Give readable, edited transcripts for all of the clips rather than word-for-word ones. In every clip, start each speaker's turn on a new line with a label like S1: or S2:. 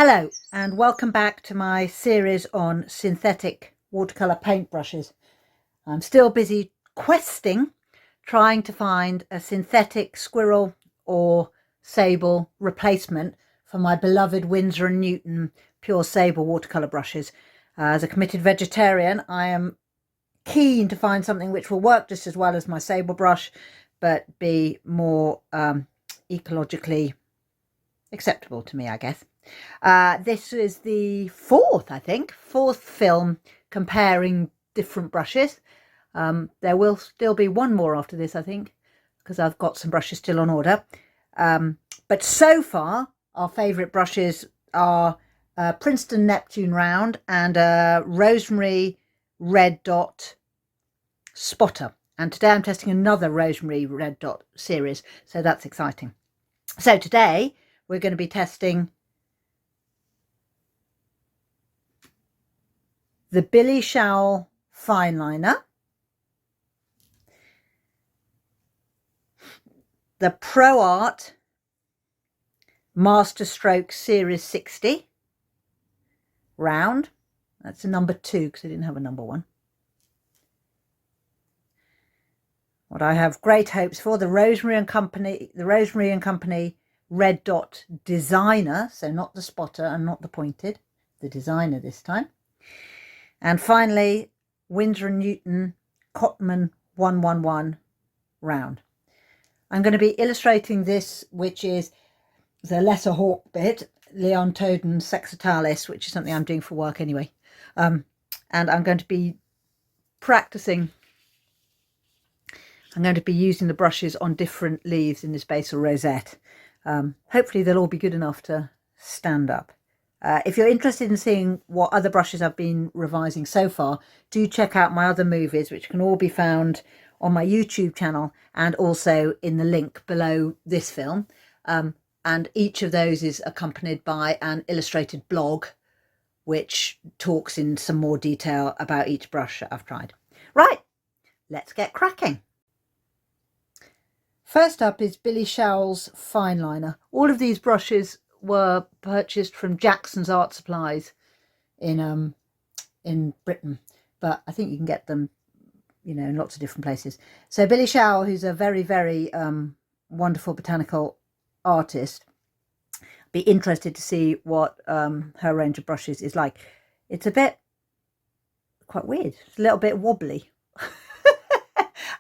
S1: Hello and welcome back to my series on synthetic watercolour paintbrushes. I'm still busy questing, trying to find a synthetic squirrel or sable replacement for my beloved Winsor and Newton pure sable watercolour brushes. As a committed vegetarian, I am keen to find something which will work just as well as my sable brush, but be more ecologically acceptable to me, I guess. This is the fourth film comparing different brushes. There will still be one more after this, I think, because I've got some brushes still on order. But so far, our favourite brushes are Princeton Neptune round and Rosemary red dot spotter. And today I'm testing another Rosemary red dot series, so that's exciting. So today we're going to be testing the Bille Showell fine liner, the ProArte Masterstroke Series 60 round. That's a number 2 because I didn't have a number 1. What I have great hopes for, the Rosemary and Company red dot designer, so not the spotter and not the pointed, the designer this time. And finally, Winsor and Newton Cotman 111 round. I'm going to be illustrating this, which is the Lesser Hawkbit Leontodon saxatilis, which is something I'm doing for work anyway. And I'm going to be practicing. I'm going to be using the brushes on different leaves in this basal rosette. Hopefully they'll all be good enough to stand up. If you're interested in seeing what other brushes I've been revising so far, do check out my other movies, which can all be found on my YouTube channel and also in the link below this film. And each of those is accompanied by an illustrated blog, which talks in some more detail about each brush that I've tried. Right, let's get cracking. First up is Bille Showell's fine liner. All of these brushes were purchased from Jackson's Art Supplies in Britain, but I think you can get them, you know, in lots of different places. So Bille Showell, who's a very, very wonderful botanical artist, be interested to see what her range of brushes is like. It's a bit quite weird. It's a little bit wobbly.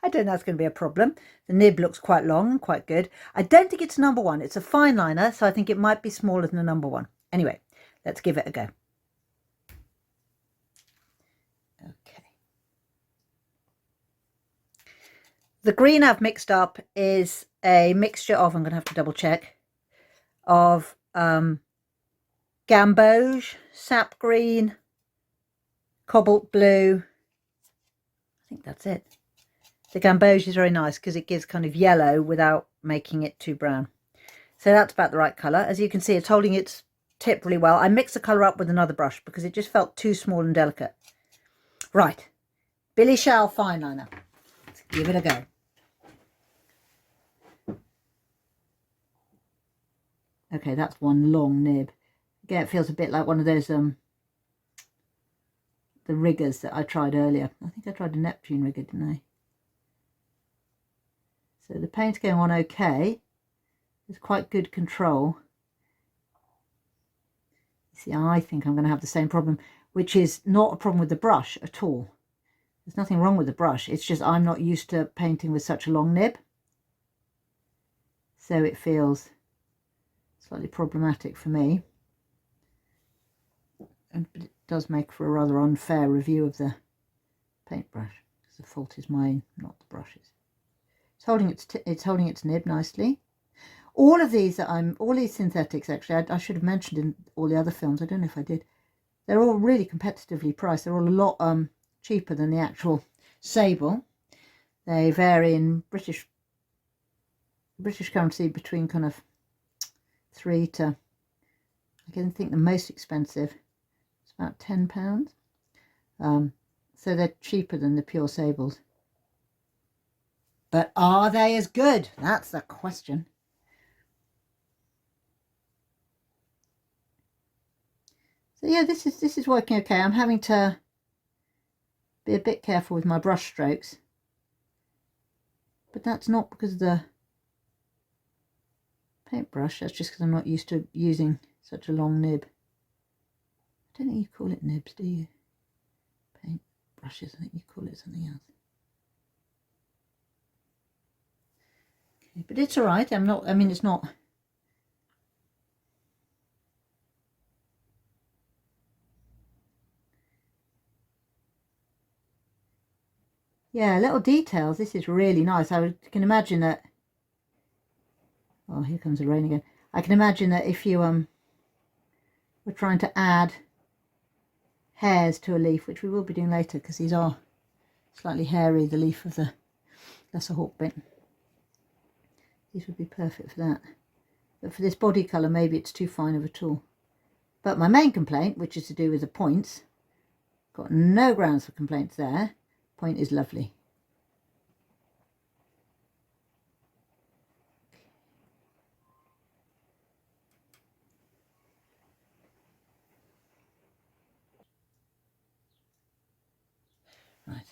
S1: I don't know if that's going to be a problem. The nib looks quite long and quite good. I don't think it's a number 1. It's a fine liner, so I think it might be smaller than a number 1. Anyway, let's give it a go. Okay. The green I've mixed up is a mixture of, I'm going to have to double check, of gamboge, sap green, cobalt blue. I think that's it. The gamboge is very nice because it gives kind of yellow without making it too brown. So that's about the right colour. As you can see, it's holding its tip really well. I mixed the colour up with another brush because it just felt too small and delicate. Right, Bille Showell fine liner. Let's give it a go. Okay, that's one long nib. Again, it feels a bit like one of those the riggers that I tried earlier. I think I tried a Neptune rigger, didn't I? So the paint's going on okay. There's quite good control. See, I think I'm going to have the same problem, which is not a problem with the brush at all. There's nothing wrong with the brush. It's just I'm not used to painting with such a long nib. So it feels slightly problematic for me. But it does make for a rather unfair review of the paintbrush, because the fault is mine, not the brushes. It's holding its nib nicely. All of these all these synthetics, actually, I should have mentioned in all the other films. I don't know if I did. They're all really competitively priced. They're all a lot cheaper than the actual sable. They vary in British currency between kind of 3 to, I can think the most expensive is about £10. So they're cheaper than the pure sables. But are they as good? That's the question. yeah, this is working okay. I'm having to be a bit careful with my brush strokes, but that's not because of the paintbrush, that's just because I'm not used to using such a long nib. I don't think you call it nibs, do you? Paint brushes, I think you call it something else. Okay, but it's all right. I'm not, I mean, it's not. Yeah, little details. This is really nice. I can imagine that. Oh, here comes the rain again. I can imagine that if you were trying to add hairs to a leaf, which we will be doing later because these are slightly hairy, the leaf of the Lesser Hawkbit. These would be perfect for that. But for this body colour, maybe it's too fine of a tool. But my main complaint, which is to do with the points, got no grounds for complaints there. Point is lovely. Right,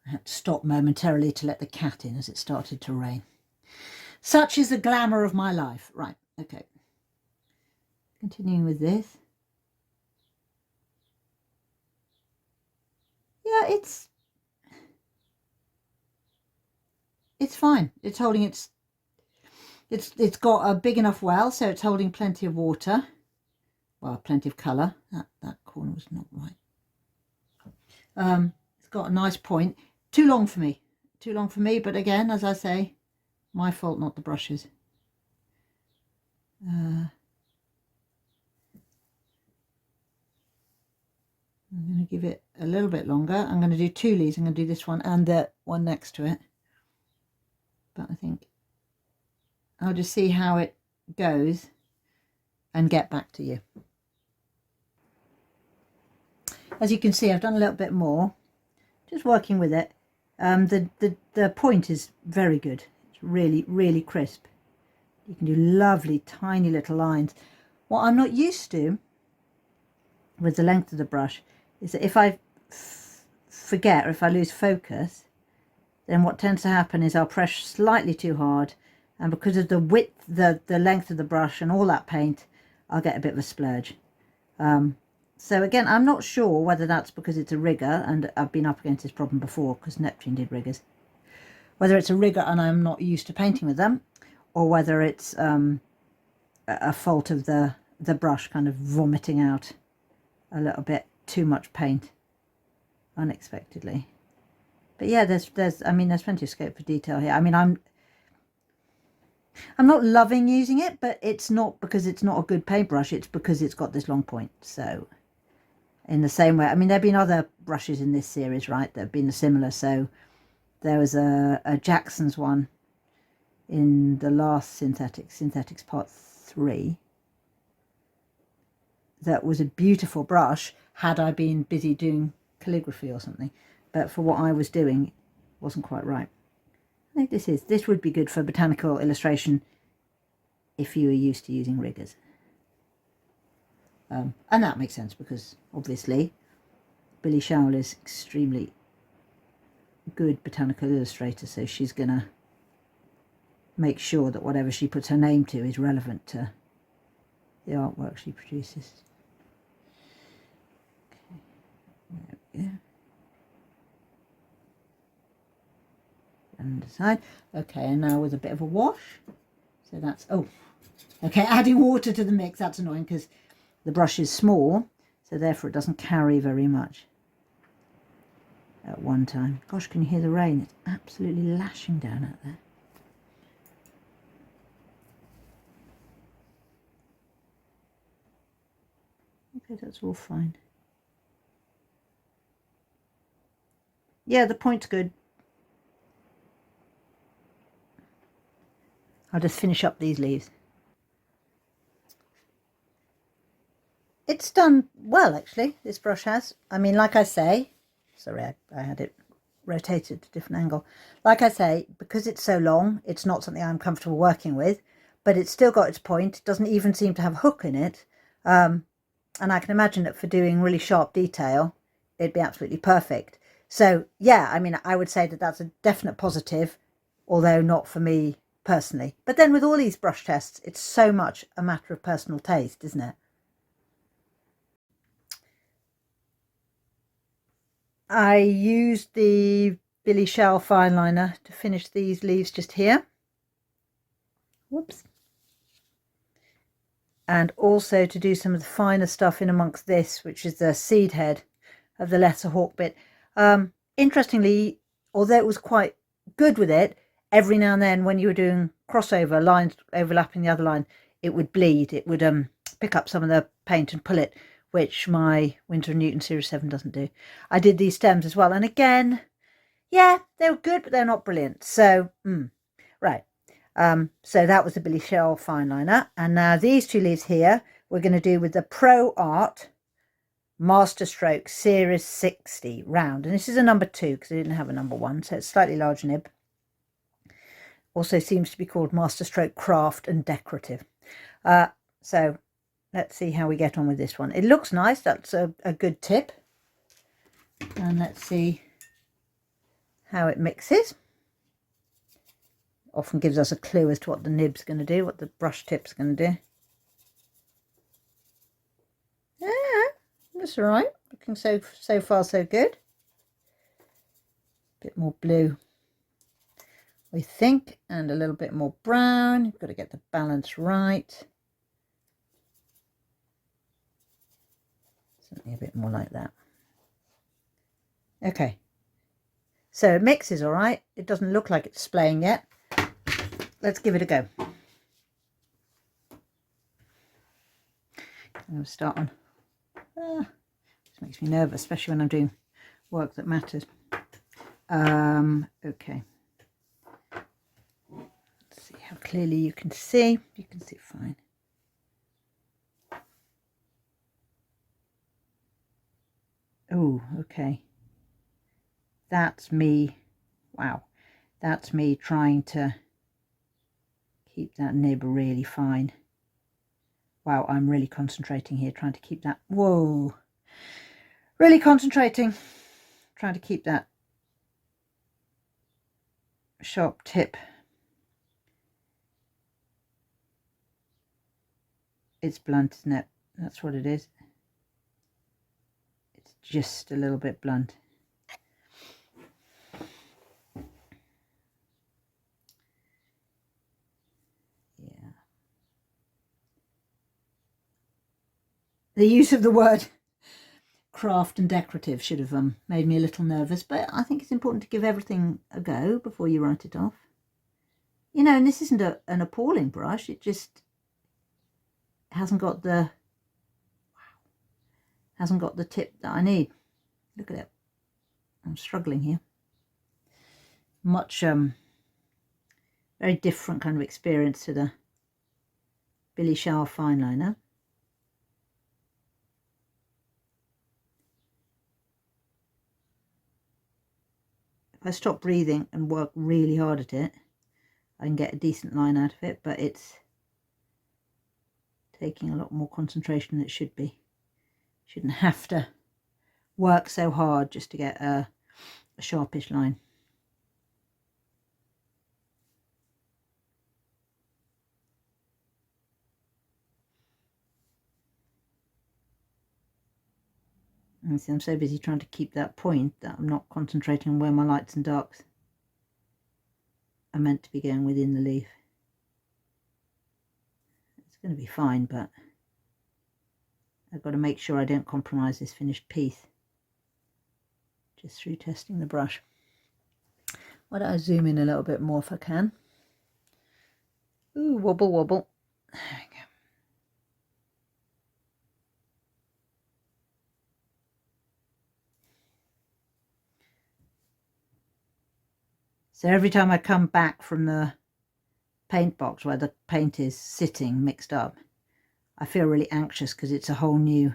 S1: I had to stop momentarily to let the cat in as it started to rain. Such is the glamour of my life. Right, okay. Continuing with this. Yeah, it's fine. It's holding it's got a big enough well, so it's holding plenty of water. Well, plenty of colour. That corner was not right. It's got a nice point. Too long for me. Too long for me, but again, as I say, my fault, not the brushes. I'm going to give it a little bit longer. I'm going to do two leaves. I'm going to do this one and the one next to it. But I think I'll just see how it goes and get back to you. As you can see, I've done a little bit more, just working with it. The point is very good. It's really, really crisp. You can do lovely tiny little lines. What I'm not used to with the length of the brush is that if I forget or if I lose focus, then what tends to happen is I'll press slightly too hard, and because of the width, the length of the brush and all that paint, I'll get a bit of a splurge. So again, I'm not sure whether that's because it's a rigger, and I've been up against this problem before because Neptune did riggers. Whether it's a rigger and I'm not used to painting with them, or whether it's a fault of the brush kind of vomiting out a little bit too much paint unexpectedly. But yeah, there's plenty of scope for detail here. I mean, I'm not loving using it, but it's not because it's not a good paintbrush, it's because it's got this long point. So in the same way, I mean, there have been other brushes in this series, right, that have been similar. So there was a Jackson's one in the last Synthetics Part 3 that was a beautiful brush had I been busy doing calligraphy or something, but for what I was doing, it wasn't quite right. I think this would be good for botanical illustration if you were used to using riggers. And that makes sense because obviously Bille Showell is extremely good botanical illustrator, so she's gonna make sure that whatever she puts her name to is relevant to the artwork she produces. Okay, there we go. Underside. Okay, and now with a bit of a wash. So that's, oh, okay, adding water to the mix, that's annoying because the brush is small, so therefore it doesn't carry very much at one time. Gosh, can you hear the rain? It's absolutely lashing down out there. Okay, that's all fine. Yeah, the point's good. I'll just finish up these leaves. It's done well, actually, this brush has. I mean, like I say, sorry, I had it rotated to a different angle. Like I say, because it's so long, it's not something I'm comfortable working with, but it's still got its point. It doesn't even seem to have a hook in it. and I can imagine that for doing really sharp detail, it'd be absolutely perfect. So yeah, I mean, I would say that that's a definite positive, although not for me personally. But then with all these brush tests, it's so much a matter of personal taste, isn't it? I used the Bille Showell fine liner to finish these leaves just here. Whoops. And also to do some of the finer stuff in amongst this, which is the seed head of the Lesser Hawkbit. Interestingly, although it was quite good with it, every now and then when you were doing crossover lines overlapping the other line, it would bleed. It would pick up some of the paint and pull it, which my Winsor and Newton Series 7 doesn't do. I did these stems as well, and again, yeah, they were good, but they're not brilliant. So, right. So that was the Bille Showell fine liner. And now these two leaves here, we're going to do with the ProArte Masterstroke Series 60 round. And this is a number 2 because I didn't have a number 1. So it's slightly larger nib. Also seems to be called Masterstroke Craft and Decorative. So let's see how we get on with this one. It looks nice. That's a good tip. And let's see how it mixes. Often gives us a clue as to what the nib's going to do, what the brush tip's going to do. Yeah, that's all right. Looking so far so good. A bit more blue, we think, and a little bit more brown. You've got to get the balance right. Something a bit more like that. Okay. So it mixes all right. It doesn't look like it's splaying yet. Let's give it a go. I'm going to start on. This makes me nervous, especially when I'm doing work that matters. Okay. Let's see how clearly you can see. You can see fine. Oh, okay. That's me. Wow. That's me trying to keep that nib really fine. Wow, I'm really concentrating here, trying to keep that. Whoa. Really concentrating. Trying to keep that sharp tip. It's blunt, isn't it? That's what it is. It's just a little bit blunt. Yeah. The use of the word craft and decorative should have made me a little nervous, but I think it's important to give everything a go before you write it off. You know, and this isn't an appalling brush, it just hasn't got the tip that I need. Look at it. I'm struggling here. Much very different kind of experience to the Bille Showell fine liner. If I stop breathing and work really hard at it, I can get a decent line out of it, but it's taking a lot more concentration than it should be. Shouldn't have to work so hard just to get a sharpish line. And see, I'm so busy trying to keep that point that I'm not concentrating on where my lights and darks are meant to be going within the leaf. It's going to be fine, but I've got to make sure I don't compromise this finished piece just through testing the brush. Why don't I zoom in a little bit more if I can? Ooh, wobble, wobble. There we go. So every time I come back from the paint box where the paint is sitting mixed up, I feel really anxious because it's a whole new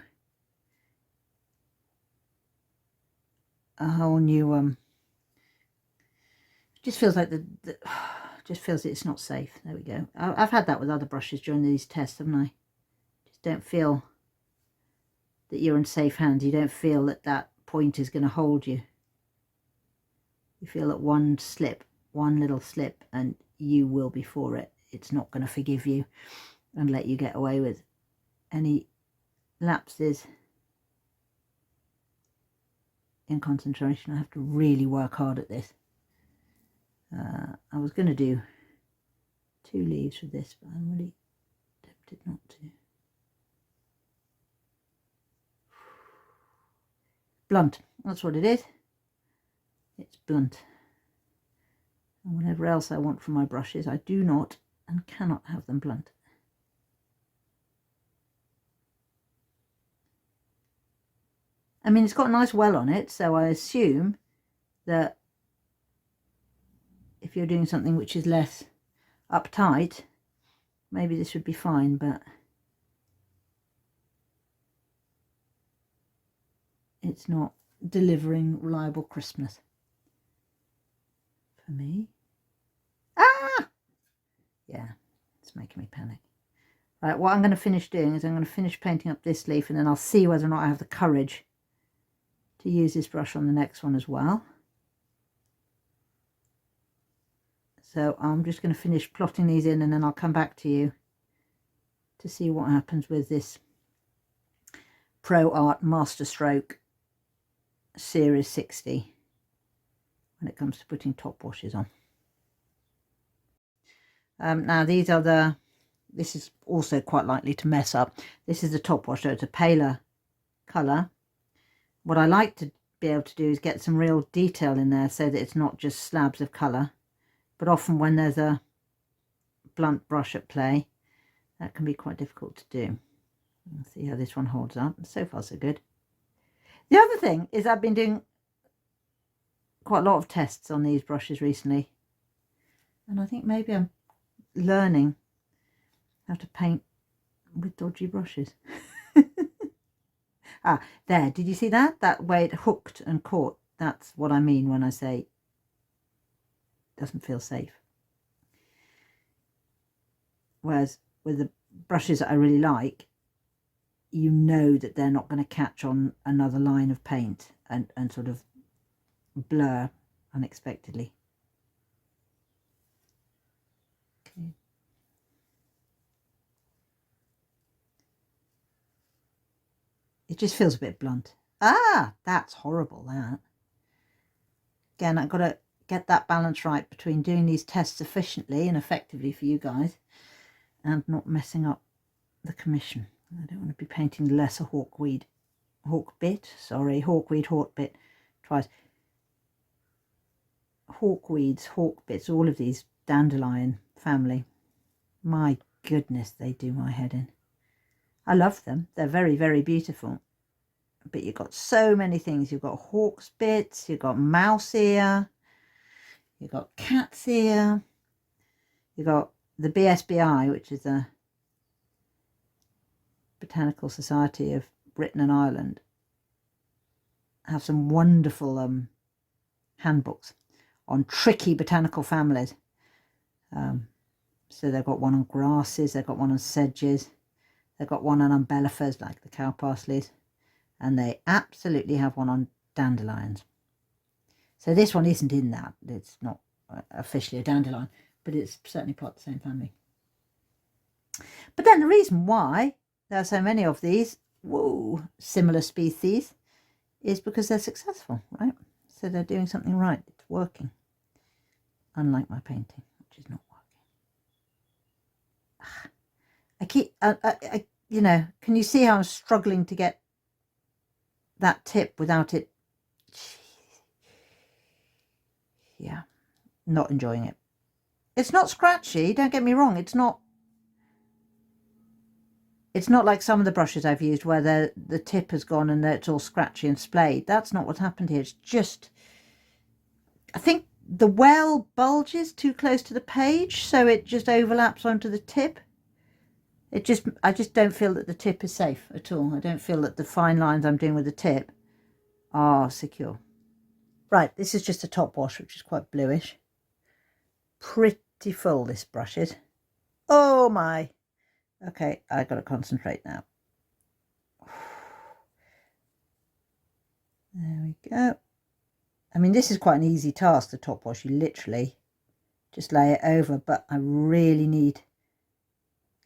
S1: just feels like just feels it's not safe. There we go. I've had that with other brushes during these tests, haven't I? Just don't feel that you're in safe hands. You don't feel that that point is going to hold you. You feel that one slip, one little slip, and you will be for it. It's not going to forgive you and let you get away with any lapses in concentration. I have to really work hard at this. I was going to do 2 leaves with this, but I'm really tempted not to. Blunt, that's what it is. It's blunt. And whatever else I want from my brushes, I do not and cannot have them blunt. I mean, it's got a nice well on it, so I assume that if you're doing something which is less uptight, maybe this would be fine, but it's not delivering reliable crispness for me. Ah! Yeah, it's making me panic. Right, what I'm going to finish doing is I'm going to finish painting up this leaf, and then I'll see whether or not I have the courage to use this brush on the next one as well. So I'm just going to finish plotting these in, and then I'll come back to you to see what happens with this ProArte Masterstroke Series 60 when it comes to putting top washes on. Now these are the, this is also quite likely to mess up. This is the top wash, so it's a paler colour. What I like to be able to do is get some real detail in there so that it's not just slabs of colour. But often when there's a blunt brush at play, that can be quite difficult to do. Let's see how this one holds up. So far so good. The other thing is I've been doing quite a lot of tests on these brushes recently. And I think maybe I'm learning how to paint with dodgy brushes. Ah, there, did you see that? That way it hooked and caught. That's what I mean when I say it doesn't feel safe. Whereas with the brushes that I really like, you know that they're not going to catch on another line of paint and sort of blur unexpectedly. Okay. It just feels a bit blunt. Ah, that's horrible, that. Again, I've got to get that balance right between doing these tests efficiently and effectively for you guys and not messing up the commission. I don't want to be painting the Lesser Hawkbit twice. Hawkweeds, hawkbits, all of these dandelion family. My goodness, they do my head in. I love them. They're very, very beautiful. But you've got so many things. You've got hawk's bits, you've got mouse ear, you've got cat's ear, you've got the BSBI, which is the Botanical Society of Britain and Ireland, have some wonderful handbooks on tricky botanical families. So they've got one on grasses, they've got one on sedges, they've got one on umbellifers like the cow parsleys, and they absolutely have one on dandelions. So this one isn't in that. It's not officially a dandelion, but it's certainly part of the same family. But then the reason why there are so many of these similar species is because they're successful, right? So they're doing something right. It's working. Unlike my painting, which is not working. I keep, you know, can you see how I'm struggling to get that tip without it? Yeah, not enjoying it. It's not scratchy, don't get me wrong. It's not like some of the brushes I've used where the tip has gone and it's all scratchy and splayed. That's not what's happened here. It's just, I think the well bulges too close to the page, so it just overlaps onto the tip. I just don't feel that the tip is safe at all. I don't feel that the fine lines I'm doing with the tip are secure. Right, this is just a top wash, which is quite bluish. Pretty full, this brush is. Oh my. Okay, I got to concentrate now. There we go. I mean, this is quite an easy task, the top wash. You literally just lay it over, but I really need,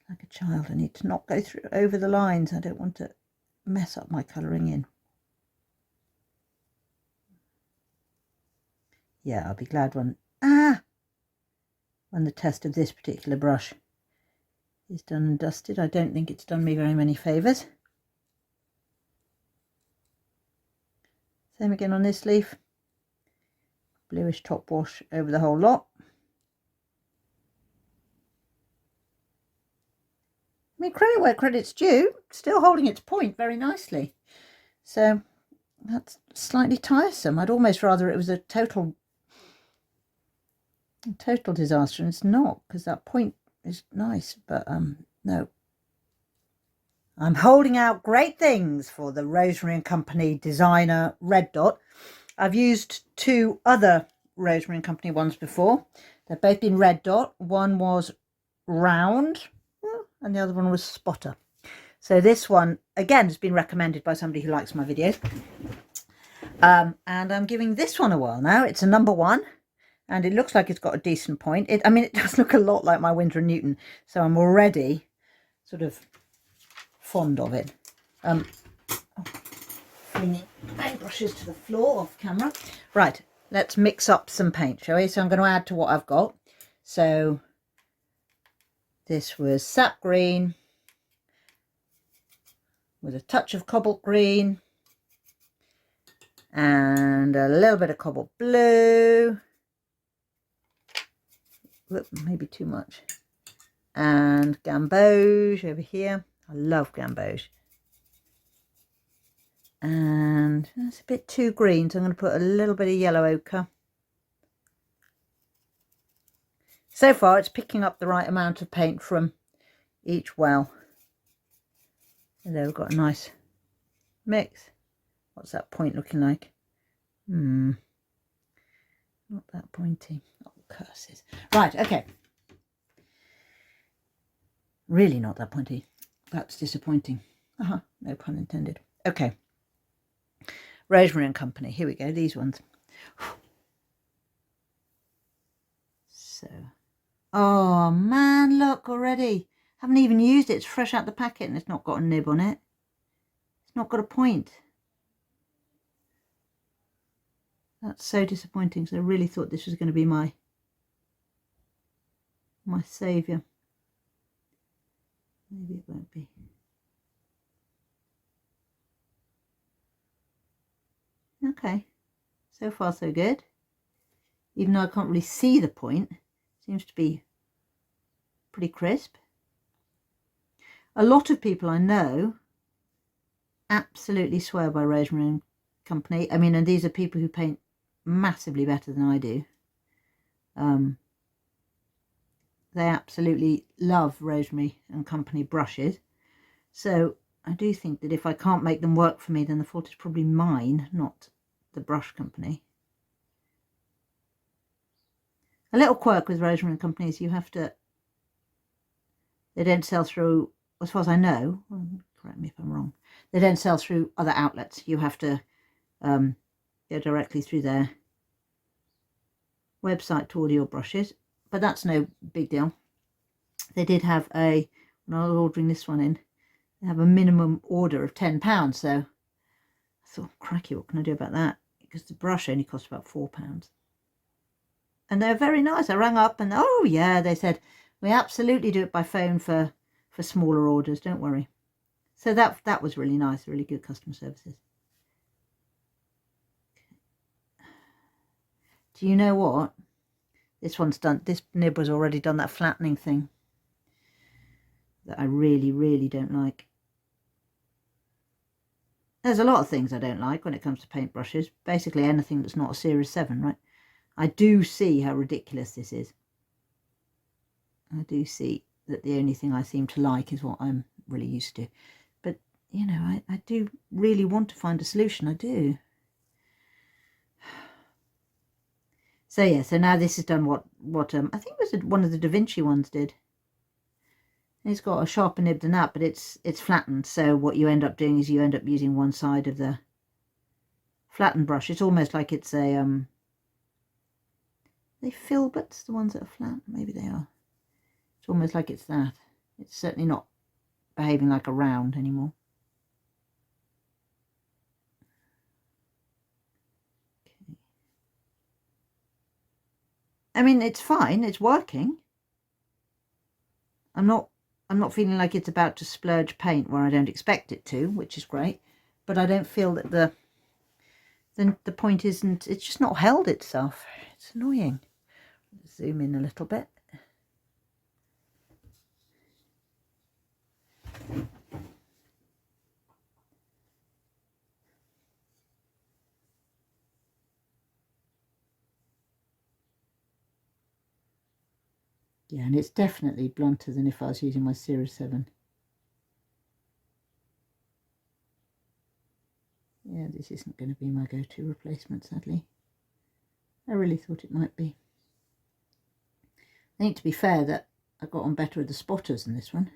S1: like a child, I need to not go through over the lines. I don't want to mess up my colouring in. Yeah, I'll be glad when the test of this particular brush is done and dusted. I don't think it's done me very many favours. Same again on this leaf. Bluish top wash over the whole lot. I mean, credit where credit's due, still holding its point very nicely. So that's slightly tiresome. I'd almost rather it was a total disaster, and it's not, because that point is nice. But no, I'm holding out great things for the Rosemary and Company designer red dot. I've used two other Rosemary and Company ones before. They've both been red dot. One was round and the other one was spotter. So this one again has been recommended by somebody who likes my videos, and I'm giving this one a whirl now. It's a number 1 and it looks like it's got a decent point. I mean, it does look a lot like my Winsor and Newton, so I'm already sort of fond of it. Flinging paintbrushes to the floor off camera. Right, let's mix up some paint, shall we? So I'm going to add to what I've got. So this was sap green with a touch of cobalt green and a little bit of cobalt blue. Whoop, maybe too much. And gamboge over here. I love gamboge. And that's a bit too green, so I'm going to put a little bit of yellow ochre. So far it's picking up the right amount of paint from each well. And there we've got a nice mix. What's that point looking like? Not that pointy. Oh, curses. Right, okay. Really not that pointy. That's disappointing. No pun intended. Okay. Rosemary and Company. Here we go. These ones. So, oh man, look already. Haven't even used it. It's fresh out the packet and it's not got a nib on it. It's not got a point. That's so disappointing. So I really thought this was going to be my saviour. Maybe it won't be. Okay, so far so good. Even though I can't really see the point, seems to be pretty crisp. A lot of people I know absolutely swear by Rosemary and Company. I mean, and these are people who paint massively better than I do. They absolutely love Rosemary and Company brushes. So I do think that if I can't make them work for me, then the fault is probably mine, not the brush company. A little quirk with Rosemary and Company is you have to, they don't sell through, as far as I know, correct me if I'm wrong, they don't sell through other outlets. You have to go directly through their website to order your brushes, but that's no big deal. They did have when I was ordering this one in, they have a minimum order of £10, so I thought, cracky, what can I do about that? Because the brush only cost about £4. And they're very nice. I rang up and, oh yeah, they said, we absolutely do it by phone for smaller orders, don't worry. So that was really nice, really good customer services. Do you know what? This one's done, this nib was already done that flattening thing that I really, really don't like. There's a lot of things I don't like when it comes to paintbrushes. Basically anything that's not a Series 7, right? I do see how ridiculous this is. I do see that the only thing I seem to like is what I'm really used to. But, you know, I do really want to find a solution. I do. So, yeah, so now this has done what I think it was one of the Da Vinci ones did. It's got a sharper nib than that, but it's flattened. So what you end up doing is you end up using one side of the flattened brush. It's almost like it's a they filberts, the ones that are flat? Maybe they are. It's almost like it's that. It's certainly not behaving like a round anymore. Okay. I mean, it's fine, it's working. I'm not feeling like it's about to splurge paint where I don't expect it to, which is great. But I don't feel that the point isn't, it's just not held itself. It's annoying. Zoom in a little bit. Yeah, and it's definitely blunter than if I was using my Series 7. Yeah, this isn't going to be my go-to replacement, sadly. I really thought it might be. I think, to be fair, that I got on better with the spotters than this one.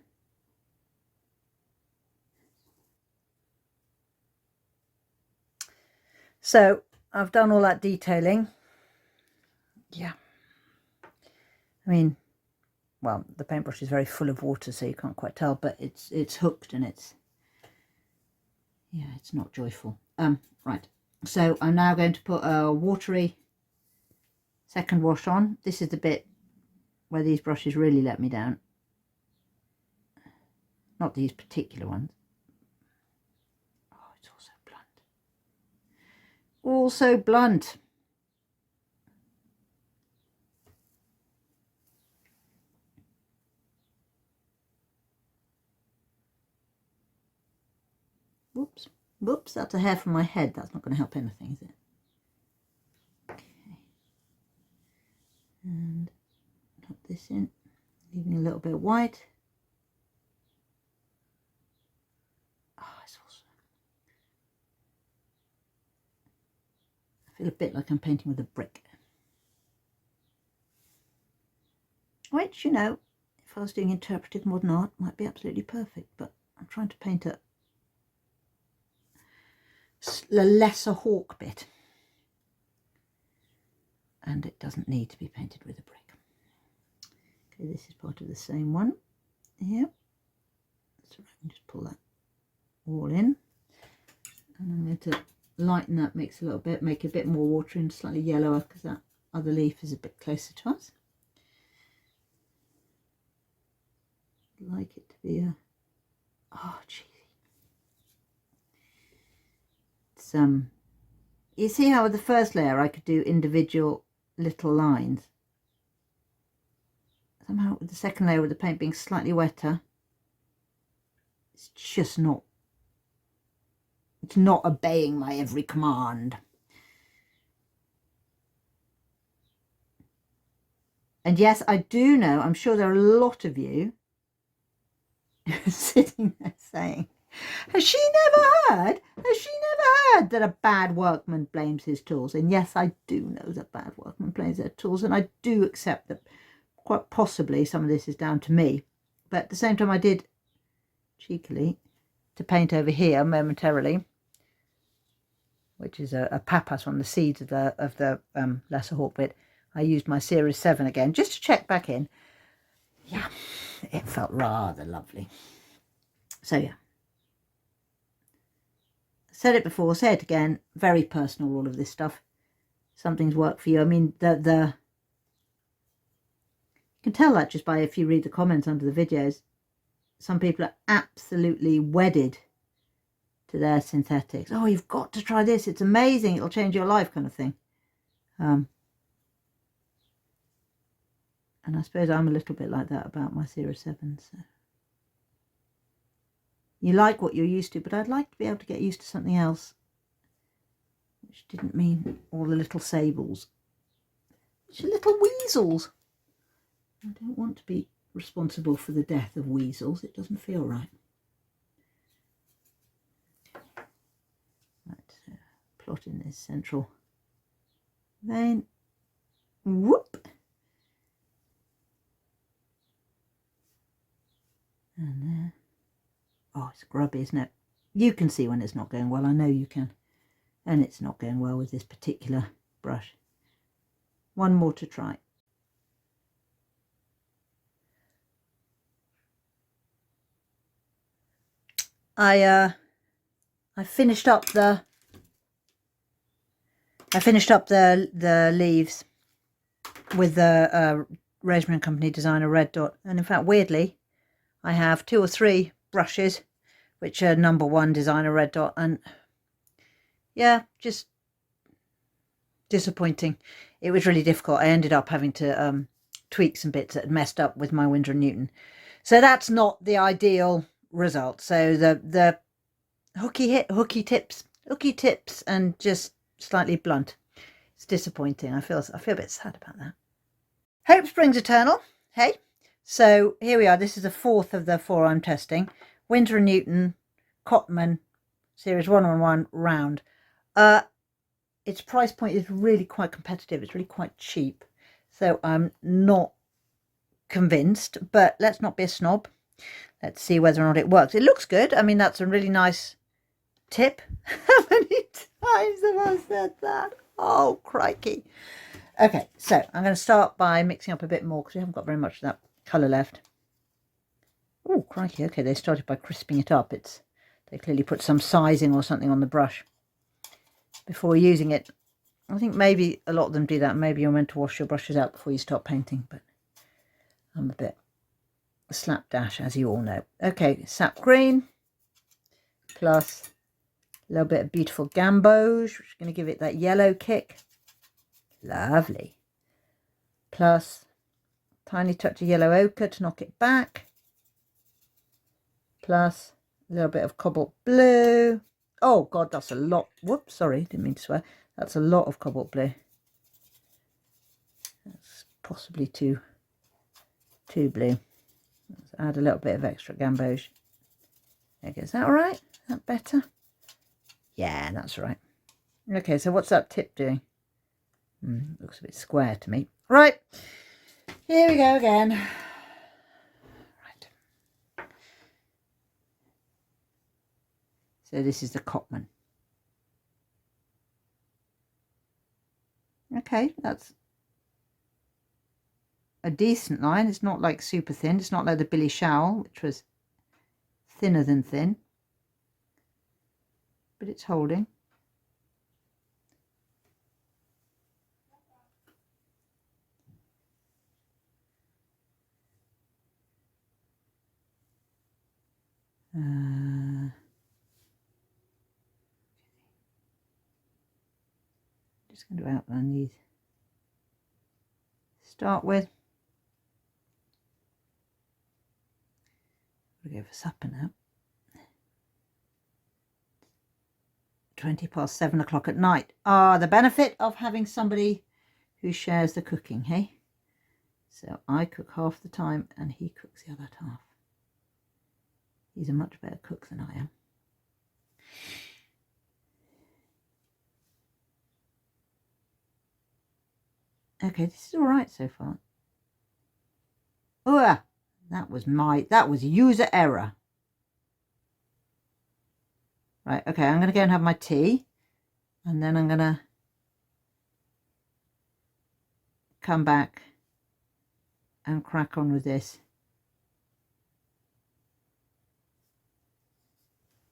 S1: So I've done all that detailing. Yeah. I mean, well, the paintbrush is very full of water, so you can't quite tell, but it's hooked and it's, yeah, it's not joyful. Right. So I'm now going to put a watery second wash on. This is the bit where these brushes really let me down. Not these particular ones. Oh, it's also blunt. Also blunt. Whoops. Whoops, that's a hair from my head. That's not going to help anything, is it? Okay. And put this in, leaving a little bit white. Oh, it's awesome. I feel a bit like I'm painting with a brick. Which, you know, if I was doing interpretive modern art, might be absolutely perfect, but I'm trying to paint a Lesser Hawkbit, and it doesn't need to be painted with a brick. Okay, this is part of the same one here. So I can just pull that all in, and I'm going to lighten that mix a little bit, make it a bit more watery and slightly yellower because that other leaf is a bit closer to us. I'd like it to be a, oh cheesy. It's you see how with the first layer I could do individual little lines. Somehow with the second layer, with the paint being slightly wetter, it's just not, it's not obeying my every command. And yes, I do know, I'm sure there are a lot of you sitting there saying, has she never heard that a bad workman blames his tools? And yes, I do know that bad workmen blames their tools, and I do accept that quite possibly some of this is down to me. But at the same time, I did cheekily to paint over here momentarily, which is a papas on the seeds of the Lesser Hawkbit. I used my Series 7 again just to check back in. Yeah, it felt rather lovely. So yeah, said it before, say it again, very personal, all of this stuff. Something's worked for you. I mean, you can tell that just by if you read the comments under the videos. Some people are absolutely wedded to their synthetics. Oh, you've got to try this, it's amazing, it'll change your life, kind of thing. And I suppose I'm a little bit like that about my Series 7. So you like what you're used to, but I'd like to be able to get used to something else, which didn't mean all the little sables, which are little weasels. I don't want to be responsible for the death of weasels. It doesn't feel right. Right, so plot in this central vein. Whoop. And there. Oh, it's grubby, isn't it? You can see when it's not going well. I know you can. and it's not going well with this particular brush. One more to try. I finished up the leaves with the Rosemary and Company designer red dot, and in fact weirdly I have 2 or 3 brushes which are #1 designer red dot, and yeah, just disappointing. It was really difficult. I ended up having to tweak some bits that had messed up with my Winsor and Newton, so that's not the ideal result. So the hooky tips and just slightly blunt. It's disappointing. I feel a bit sad about that. Hope springs eternal. Hey, so here we are. This is the 4th of the 4 I'm testing. Winsor and Newton Cotman series 111 round. Its price point is really quite competitive. It's really quite cheap, so I'm not convinced, but let's not be a snob. Let's see whether or not it works. It looks good. I mean, that's a really nice tip. How many times have I said that? Oh, crikey. Okay, so I'm going to start by mixing up a bit more because we haven't got very much of that colour left. Oh, crikey. Okay, they started by crisping it up. They clearly put some sizing or something on the brush before using it. I think maybe a lot of them do that. Maybe you're meant to wash your brushes out before you start painting, but I'm a bit slapdash, as you all know. Okay, sap green plus a little bit of beautiful gamboge, which is going to give it that yellow kick. Lovely. Plus tiny touch of yellow ochre to knock it back. Plus a little bit of cobalt blue. Oh God, that's a lot. Whoops, sorry, didn't mean to swear. That's a lot of cobalt blue. That's possibly too blue. Let's add a little bit of extra gamboge. There goes. Is that all right? Is that better? Yeah, that's right. Okay, so what's that tip doing? Looks a bit square to me. Right, here we go again. Right. So this is the Cotman. Okay, that's a decent line. It's not like super thin. It's not like the Bille Showell, which was thinner than thin, but it's holding. Just going to outline these. Start with. We'll go for supper now. 7:20 at night. Ah, the benefit of having somebody who shares the cooking, hey? So I cook half the time and he cooks the other half. He's a much better cook than I am. Okay, this is all right so far. Oh, that was user error. Right, okay, I'm going to go and have my tea, and then I'm going to come back and crack on with this.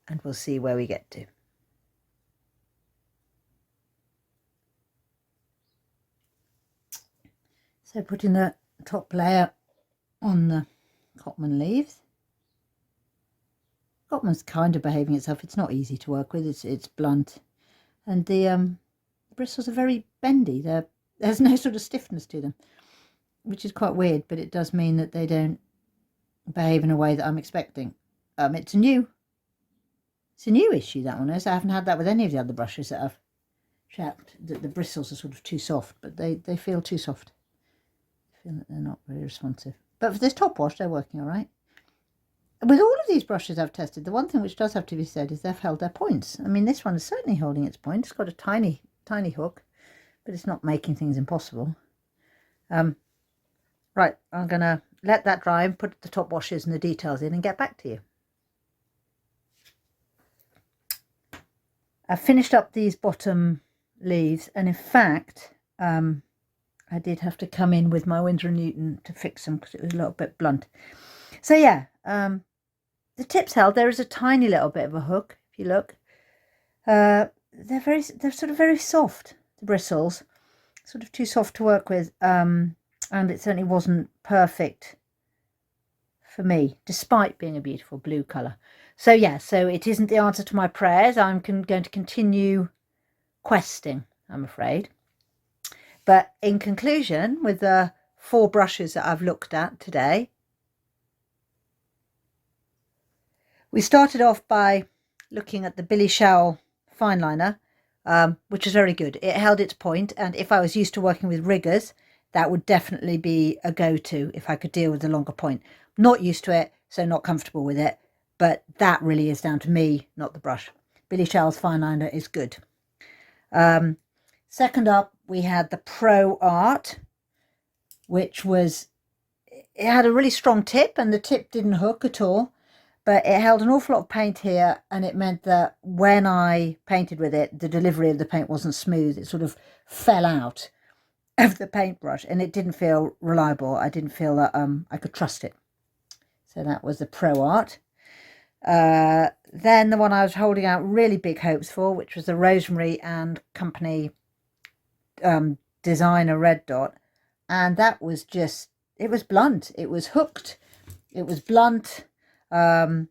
S1: And we'll see where we get to. So putting the top layer on the Cotman leaves. Cotman's kind of behaving itself. It's not easy to work with. It's blunt, and the bristles are very bendy. There's no sort of stiffness to them, which is quite weird. But it does mean that they don't behave in a way that I'm expecting. It's a new issue, that one is. I haven't had that with any of the other brushes that I've checked. That the bristles are sort of too soft, but they feel too soft. I feel that they're not very responsive. But for this top wash, they're working all right. With all of these brushes I've tested, the one thing which does have to be said is they've held their points. I mean, this one is certainly holding its point. It's got a tiny, tiny hook, but it's not making things impossible. Right, I'm going to let that dry and put the top washes and the details in and get back to you. I finished up these bottom leaves, and in fact I did have to come in with my Winsor and Newton to fix them because it was a little bit blunt. So yeah, the tips held. There is a tiny little bit of a hook if you look. They're sort of very soft, the bristles, sort of too soft to work with, and it certainly wasn't perfect for me, despite being a beautiful blue colour. So yeah, so it isn't the answer to my prayers. I'm going to continue questing, I'm afraid. But in conclusion, with the 4 brushes that I've looked at today, we started off by looking at the Bille Showell fine liner, which is very good. It held its point, and if I was used to working with riggers, that would definitely be a go-to if I could deal with a longer point. Not used to it, so not comfortable with it, but that really is down to me, not the brush. Bille Showell's fine liner is good. Second up, we had the ProArte, which was, it had a really strong tip, and the tip didn't hook at all, but it held an awful lot of paint here, and it meant that when I painted with it, the delivery of the paint wasn't smooth. It sort of fell out of the paintbrush, and it didn't feel reliable. I didn't feel that I could trust it. So that was the ProArte. Then the one I was holding out really big hopes for, which was the Rosemary and Company designer red dot, and that was just, it was blunt, it was hooked, it was blunt. Yeah,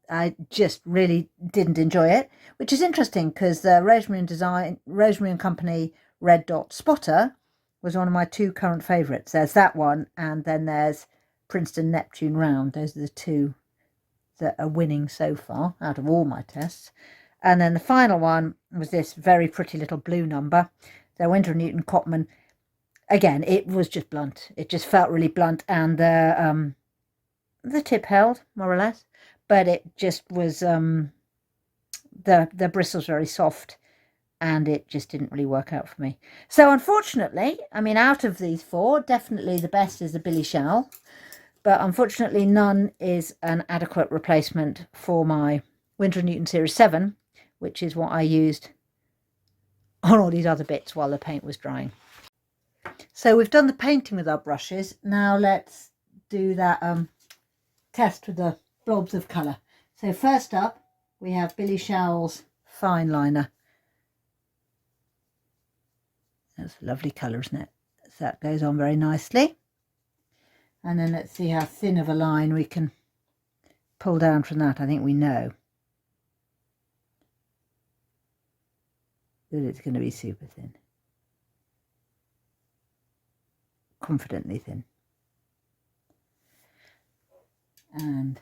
S1: I just really didn't enjoy it, which is interesting because the Rosemary and Company red dot spotter was one of my 2 current favorites. There's that one, and then there's Princeton Neptune round. Those are the 2 that are winning so far out of all my tests. And then the final one was this very pretty little blue number, the Winsor and Newton Cotman. Again, it was just blunt. It just felt really blunt, and the tip held more or less, but it just was the bristles very soft, and it just didn't really work out for me. So unfortunately, I mean, out of these 4, definitely the best is the Bille Showell, but unfortunately none is an adequate replacement for my Winsor and Newton Series 7, which is what I used on all these other bits while the paint was drying. So we've done the painting with our brushes. Now let's do that test with the blobs of colour. So first up, we have Bille Showell's fine liner. That's a lovely colour, isn't it? So that goes on very nicely. And then let's see how thin of a line we can pull down from that. I think we know that it's going to be super thin. Confidently thin. And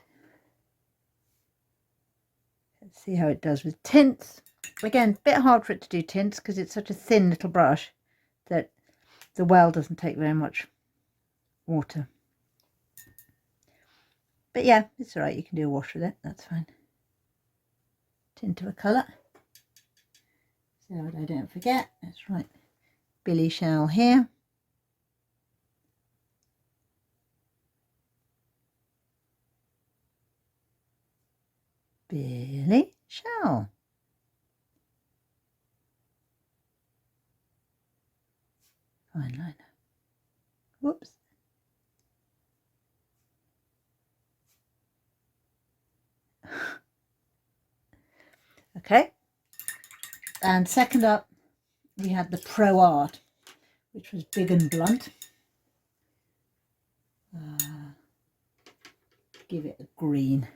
S1: let's see how it does with tints. Again, a bit hard for it to do tints because it's such a thin little brush that the well doesn't take very much water. But yeah, it's all right. You can do a wash with it. That's fine. Tint of a colour. So that I don't forget. That's right. Bille Showell here. Bille Showell. Fine liner. Whoops. Okay. And second up, we had the ProArte, which was big and blunt. Give it a green.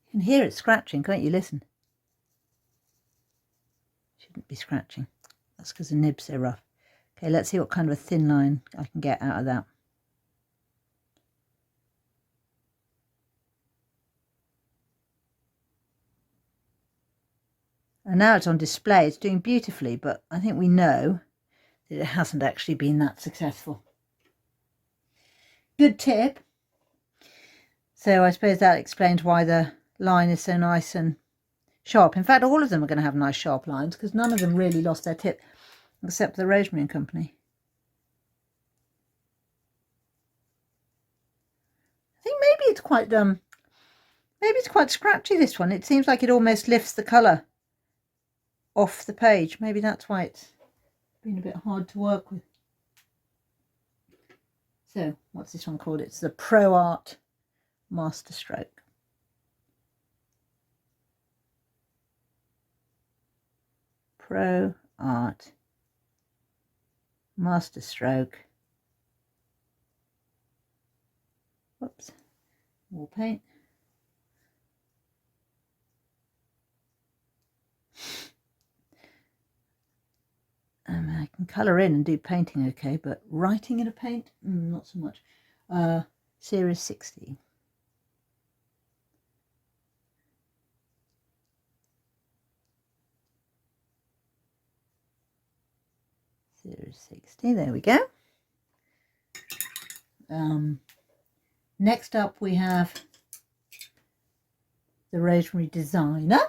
S1: You can hear it scratching, can't you? Listen. Shouldn't be scratching. That's because the nib's so rough. Okay, let's see what kind of a thin line I can get out of that. And now it's on display. It's doing beautifully, but I think we know that it hasn't actually been that successful. Good tip. So I suppose that explains why the line is so nice and sharp. In fact, all of them are going to have nice sharp lines because none of them really lost their tip except the Rosemary and Company. quite maybe it's quite scratchy, this one. It seems like it almost lifts the colour off the page. Maybe that's why it's been a bit hard to work with. So what's this one called? It's the ProArte Masterstroke. ProArte Masterstroke. Whoops. Wall paint. I can colour in and do painting okay, but writing in a paint, not so much. Series 60. Series 60, there we go. Next up we have the Rosemary Designer.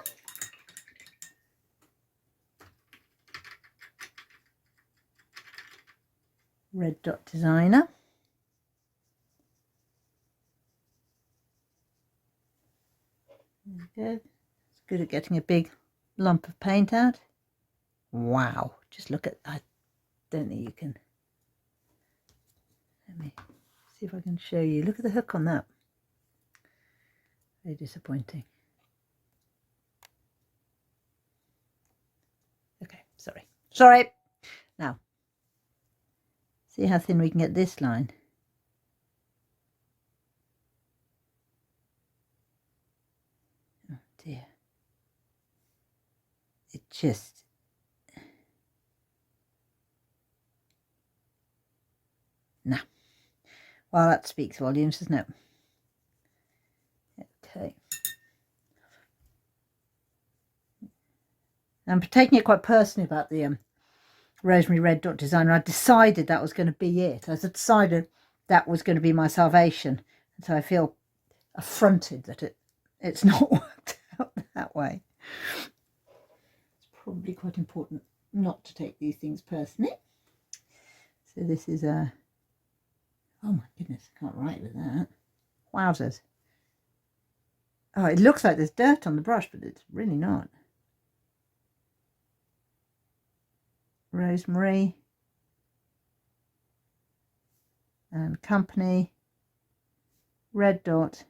S1: Red dot designer. There we go. It's good at getting a big lump of paint out. Wow, just look at, I don't think you can, let me see if I can show you. Look at the hook on that. Very disappointing. Okay, sorry. Now, see how thin we can get this line. Oh dear. It just... Nah. Well, that speaks volumes, doesn't it? Okay. I'm taking it quite personally about the Rosemary Red Dot Designer. I decided that was going to be it. I decided that was going to be my salvation. And so I feel affronted that it's not worked out that way. It's probably quite important not to take these things personally. So this is a... Oh my goodness, I can't write with that. Wowzers. Oh, it looks like there's dirt on the brush, but it's really not. Rosemary and Company, Red Dot,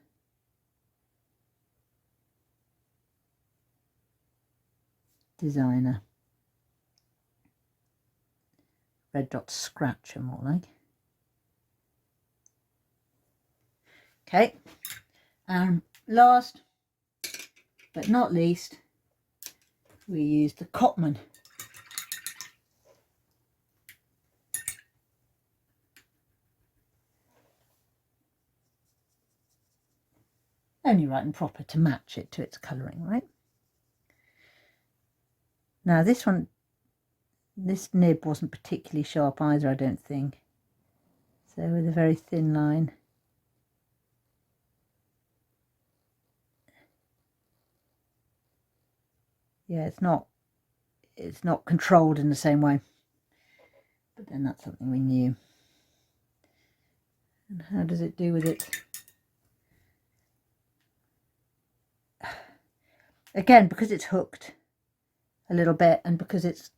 S1: Designer. Red Dot Scratcher, more like. Okay, and last but not least, we use the Cotman. Only right and proper to match it to its colouring, right? Now this one, this nib wasn't particularly sharp either, I don't think. So with a very thin line. Yeah, it's not controlled in the same way. But then that's something we knew. And how does it do with it? Again, because it's hooked a little bit and because it's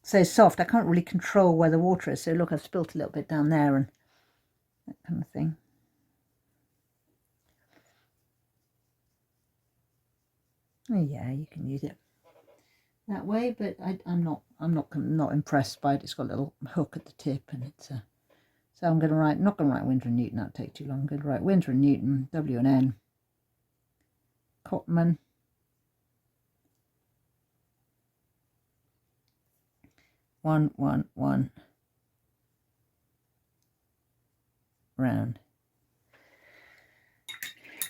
S1: so soft, I can't really control where the water is. So look, I've spilt a little bit down there and that kind of thing. Oh yeah, you can use it that way, but I'm not impressed by it. It's got a little hook at the tip, and it's so I'm going to write. Not going to write Winsor and Newton. That'll take too long. I'm going to write Winsor and Newton, W and N, Cotman, one round.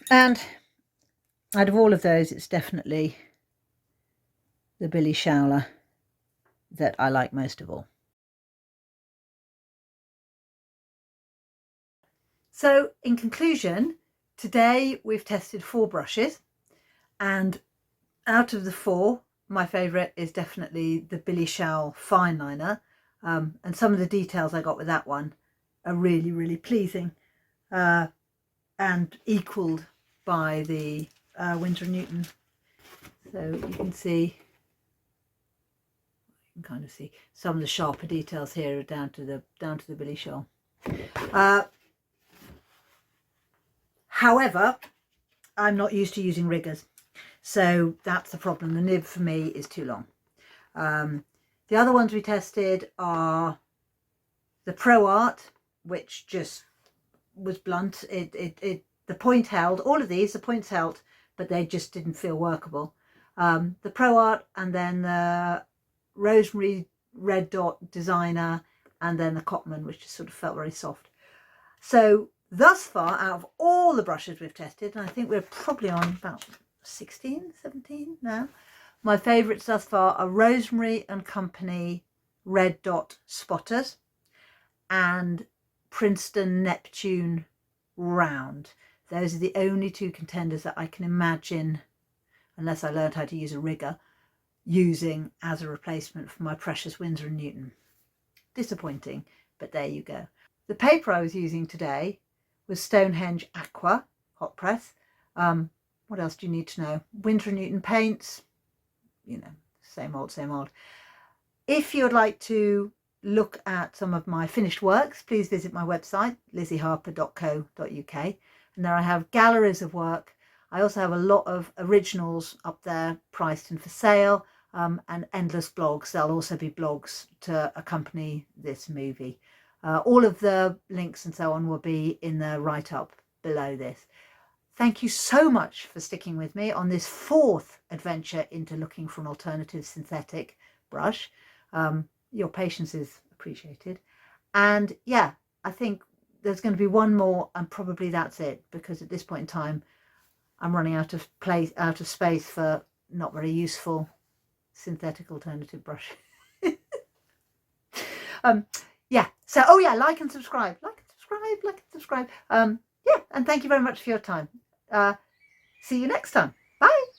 S1: And out of all of those, it's definitely the Bille Showell that I like most of all. So in conclusion, today we've tested 4 brushes, and out of the 4, my favourite is definitely the Bille Showell fine liner, and some of the details I got with that one are really, really pleasing. And and equalled by the Winsor and Newton. So you can see, you can kind of see some of the sharper details here down to the Bille Showell. However, I'm not used to using riggers, so that's the problem. The nib for me is too long. The other ones we tested are the ProArte, which just was blunt. The point held. All of these, the points held, but they just didn't feel workable. The ProArte, and then the Rosemary red dot designer, and then the Cotman, which just sort of felt very soft. So thus far, out of all the brushes we've tested, and I think we're probably on about 16, 17 now, my favourites thus far are Rosemary and Company red dot spotters and Princeton Neptune round. Those are the only two contenders that I can imagine, unless I learned how to use a rigger, using as a replacement for my precious Winsor and Newton. Disappointing, but there you go. The paper I was using today was Stonehenge Aqua hot press. What else do you need to know? Winsor and Newton paints, you know, same old, same old. If you would like to look at some of my finished works, please visit my website, lizzieharper.co.uk, and there I have galleries of work. I also have a lot of originals up there priced and for sale, and endless blogs. There'll also be blogs to accompany this movie. All of the links and so on will be in the write-up below this. Thank you so much for sticking with me on this fourth adventure into looking for an alternative synthetic brush. Your patience is appreciated. And yeah, I think there's going to be one more, and probably that's it, because at this point in time I'm running out of space for not very useful synthetic alternative brush. Yeah, so oh yeah, like and subscribe. Yeah, and thank you very much for your time. See you next time. Bye.